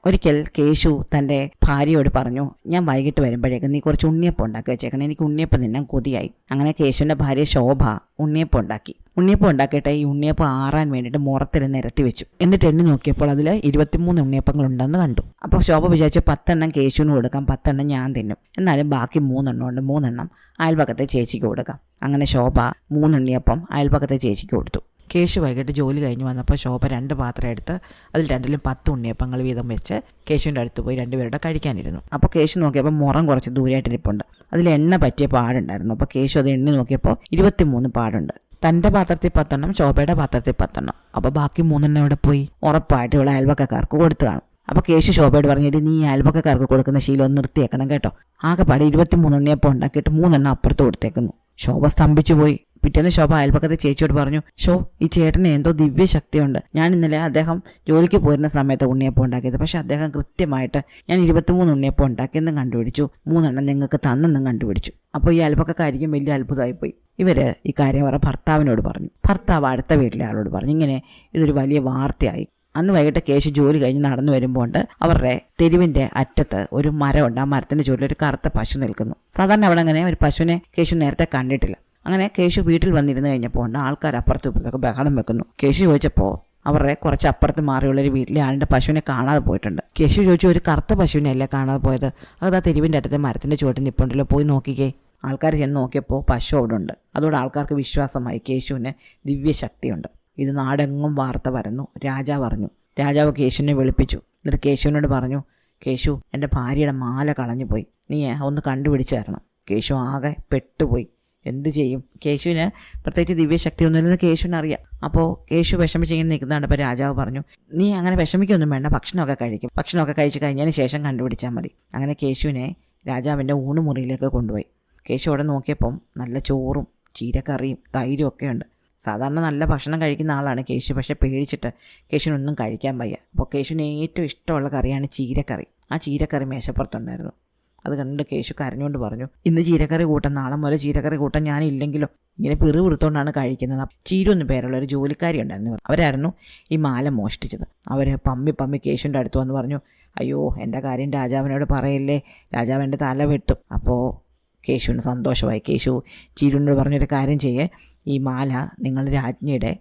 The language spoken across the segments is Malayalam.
ഒരിക്കൽ കേശു തൻ്റെ ഭാര്യയോട് പറഞ്ഞു, ഞാൻ വൈകിട്ട് വരുമ്പോഴേക്കും നീ കുറച്ച് ഉണ്ണിയപ്പം ഉണ്ടാക്കി വെച്ചേക്കണം, എനിക്ക് ഉണ്ണിയപ്പം തിന്നാൻ കൊതിയായി. അങ്ങനെ കേശുവിൻ്റെ ഭാര്യ ശോഭ ഉണ്ണിയപ്പം ഉണ്ടാക്കി. ഉണ്ണിയപ്പം ഉണ്ടാക്കിയിട്ട് ഈ ഉണ്ണിയപ്പം ആറാൻ വേണ്ടിയിട്ട് മുറത്തിൽ നിരത്തി വെച്ചു. എന്നിട്ട് എണ്ണി നോക്കിയപ്പോൾ അതിൽ 23 ഉണ്ണിയപ്പങ്ങളുണ്ടെന്ന് കണ്ടു. അപ്പോൾ ശോഭ വിചാരിച്ചു 10 എണ്ണം കേശുവിന് കൊടുക്കാം, 10 എണ്ണം ഞാൻ തിന്നും, എന്നാലും ബാക്കി 3 എണ്ണം ഉണ്ട്, 3 എണ്ണം അയൽപക്കത്തെ ചേച്ചിക്ക് കൊടുക്കാം. അങ്ങനെ ശോഭ 3 ഉണ്ണിയപ്പം അയൽപക്കത്തെ ചേച്ചിക്ക് കൊടുത്തു. കേശു വൈകിട്ട് ജോലി കഴിഞ്ഞ് വന്നപ്പോൾ ശോഭ 2 പാത്രം എടുത്ത് അതിൽ 2ലും 10 ഉണ്ണിയപ്പങ്ങൾ വീതം വെച്ച് കേശുവിൻ്റെ അടുത്ത് പോയി 2 പേരുടെ കഴിക്കാനിരുന്നു. അപ്പോൾ കേശു നോക്കിയപ്പോൾ മുറം കുറച്ച് ദൂരെയായിട്ടിരിപ്പുണ്ട്. അതിൽ എണ്ണ പറ്റിയ പാടുണ്ടായിരുന്നു. അപ്പോൾ കേശു അത് എണ്ണി നോക്കിയപ്പോൾ 23 പാടുണ്ട്. തൻ്റെ പാത്രത്തിൽ 10 എണ്ണം, ശോഭയുടെ പാത്രത്തിൽ 10 എണ്ണം. അപ്പോൾ ബാക്കി 3 എണ്ണം ഇവിടെ പോയി? ഉറപ്പായിട്ട് ഇവിടെ അയൽവക്കക്കാർക്ക് കൊടുത്തു കാണും. അപ്പോൾ കേശു ശോഭയോട് പറഞ്ഞിട്ട്, നീ അയൽവക്കക്കാർക്ക് കൊടുക്കുന്ന ശീലം ഒന്ന് നിർത്തിയേക്കണം കേട്ടോ. ആകെപ്പാടെ 23 ഉണ്ണിയപ്പം ഉണ്ടാക്കിയിട്ട് 3 എണ്ണം അപ്പുറത്ത് കൊടുത്തേക്കുന്നു. ശോഭ സ്തംഭിച്ചു പോയി. പിറ്റേന്ന് ശോഭ അയൽപക്കത്തെ ചേച്ചിയോട് പറഞ്ഞു, ഈ ചേട്ടന് എന്തോ ദിവ്യശക്തിയുണ്ട്. ഞാൻ ഇന്നലെ അദ്ദേഹം ജോലിക്ക് പോരുന്ന സമയത്ത് ഉണ്ണിയപ്പം ഉണ്ടാക്കിയത്, പക്ഷെ അദ്ദേഹം കൃത്യമായിട്ട് ഞാൻ 23 ഉണ്ണിയപ്പം ഉണ്ടാക്കിയെന്നും കണ്ടുപിടിച്ചു, 3 എണ്ണം നിങ്ങൾക്ക് തന്നെന്നും കണ്ടുപിടിച്ചു. അപ്പോൾ ഈ അയൽപക്കക്കാരിക്കും വലിയ അത്ഭുതമായിപ്പോയി. ഇവർ ഈ കാര്യം അവരുടെ ഭർത്താവിനോട് പറഞ്ഞു. ഭർത്താവ് അടുത്ത വീട്ടിലെ ആളോട് പറഞ്ഞു. ഇങ്ങനെ ഇതൊരു വലിയ വാർത്തയായി. അന്ന് വൈകിട്ട് കേശു ജോലി കഴിഞ്ഞ് നടന്നു വരുമ്പോൾ അവരുടെ തെരുവിൻ്റെ അറ്റത്ത് ഒരു മരമുണ്ട്. ആ മരത്തിൻ്റെ ചുവട്ടിൽ ഒരു കറുത്ത പശു നിൽക്കുന്നു. സാധാരണ അവിടെ അങ്ങനെ ഒരു പശുവിനെ കേശു നേരത്തെ കണ്ടിട്ടില്ല. അങ്ങനെ കേശു വീട്ടിൽ വന്നിരുന്ന് കഴിഞ്ഞപ്പോൾ ആൾക്കാർ അപ്പുറത്തും ഇപ്പുറത്തൊക്കെ ബഹളം വെക്കുന്നു. കേശു ചോദിച്ചപ്പോൾ അവരുടെ കുറച്ച് അപ്പുറത്ത് മാറിയുള്ളൊരു വീട്ടിലെ ആളിൻ്റെ പശുവിനെ കാണാതെ പോയിട്ടുണ്ട്. കേശു ചോദിച്ചു, ഒരു കറുത്ത പശുവിനെ അല്ലേ കാണാതെ പോയത്? അത് ആ തെരുവിൻ്റെ അടുത്ത് മരത്തിൻ്റെ ചുവട്ടിൽ നിൽപ്പുണ്ടല്ലോ, പോയി നോക്കിക്കേ. ആൾക്കാർ ചെന്ന് നോക്കിയപ്പോൾ പശു അവിടെ ഉണ്ട്. അതോടെ ആൾക്കാർക്ക് വിശ്വാസമായി കേശുവിന് ദിവ്യശക്തിയുണ്ട്. ഇത് നാടെങ്ങും വാർത്ത പരന്നു. രാജാവ് അറിഞ്ഞു. രാജാവ് കേശുവിനെ വിളിപ്പിച്ചു. എന്നിട്ട് കേശുവിനോട് പറഞ്ഞു, കേശു, എൻ്റെ ഭാര്യയുടെ മാല കളഞ്ഞു പോയി, നീ ഒന്ന് കണ്ടുപിടിച്ച് തരണം. കേശു ആകെ പെട്ടുപോയി. എന്ത് ചെയ്യും? കേശുവിന് പ്രത്യേകിച്ച് ദിവ്യശക്തിയൊന്നുമില്ലെന്ന് കേശുവിന് അറിയാം. അപ്പോൾ കേശു വിഷമിച്ചിങ്ങനെ നിൽക്കുന്നതാണ്. അപ്പോൾ രാജാവ് പറഞ്ഞു, നീ അങ്ങനെ വിഷമിക്കൊന്നും വേണ്ട, ഭക്ഷണമൊക്കെ കഴിക്കും, ഭക്ഷണമൊക്കെ കഴിച്ച് കഴിഞ്ഞതിന് ശേഷം കണ്ടുപിടിച്ചാൽ മതി. അങ്ങനെ കേശുവിനെ രാജാവിൻ്റെ ഊണുമുറിയിലേക്ക് കൊണ്ടുപോയി. കേശു അവിടെ നോക്കിയപ്പം നല്ല ചോറും ചീരക്കറിയും തൈരും ഒക്കെ ഉണ്ട്. സാധാരണ നല്ല ഭക്ഷണം കഴിക്കുന്ന ആളാണ് കേശു, പക്ഷേ പേടിച്ചിട്ട് കേശുവിനൊന്നും കഴിക്കാൻ വയ്യ. അപ്പോൾ കേശുവിന് ഏറ്റവും ഇഷ്ടമുള്ള കറിയാണ് ചീരക്കറി. ആ ചീരക്കറി മേശപ്പുറത്തുണ്ടായിരുന്നു. അത് കണ്ട് കേശു കരഞ്ഞുകൊണ്ട് പറഞ്ഞു, ഇന്ന് ചീരക്കറി കൂട്ടാൻ, നാളെ മുതൽ ചീരക്കറി കൂട്ടാൻ ഞാനില്ലെങ്കിലോ. ഇങ്ങനെ പിറുപിറുത്തോണ്ടാണ് കഴിക്കുന്നത്. ചീരു എന്ന് പേരുള്ള ഒരു ജോലിക്കാരി ഉണ്ടായിരുന്നു. അവരായിരുന്നു ഈ മാല മോഷ്ടിച്ചത്. അവർ പമ്മി കേശുവിൻ്റെ അടുത്ത് വന്ന് പറഞ്ഞു, അയ്യോ, എൻ്റെ കാര്യം രാജാവിനോട് പറയില്ലേ, രാജാവ് എൻ്റെ തല വെട്ടും. അപ്പോൾ കേശുവിന് സന്തോഷമായി. കേശു ചീരുവിനോട് പറഞ്ഞൊരു കാര്യം ചെയ്യേ, ഈ മാല നിങ്ങൾ രാജ്ഞിയുടെ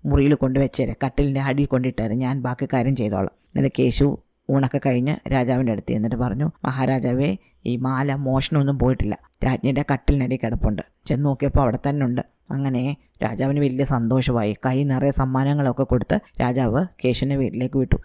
മുറിയിൽ കൊണ്ടുവച്ചേരെ, കട്ടിലിൻ്റെ അടിയിൽ കൊണ്ടിട്ടേരെ, ഞാൻ ബാക്കി കാര്യം ചെയ്തോളാം. എന്നിട്ട് കേശു ഊണൊക്കെ കഴിഞ്ഞ് രാജാവിൻ്റെ അടുത്ത് എന്നിട്ട് പറഞ്ഞു, മഹാരാജാവേ, ഈ മാല മോഷണമൊന്നും പോയിട്ടില്ല, രാജ്ഞിയുടെ കട്ടിലിനടി കിടപ്പുണ്ട്. ചെന്ന് നോക്കിയപ്പോൾ അവിടെ തന്നെ ഉണ്ട്. അങ്ങനെ രാജാവിന് വലിയ സന്തോഷമായി. കൈ നിറയെ സമ്മാനങ്ങളൊക്കെ കൊടുത്ത് രാജാവ് കേശുവിനെ വീട്ടിലേക്ക് വിട്ടു.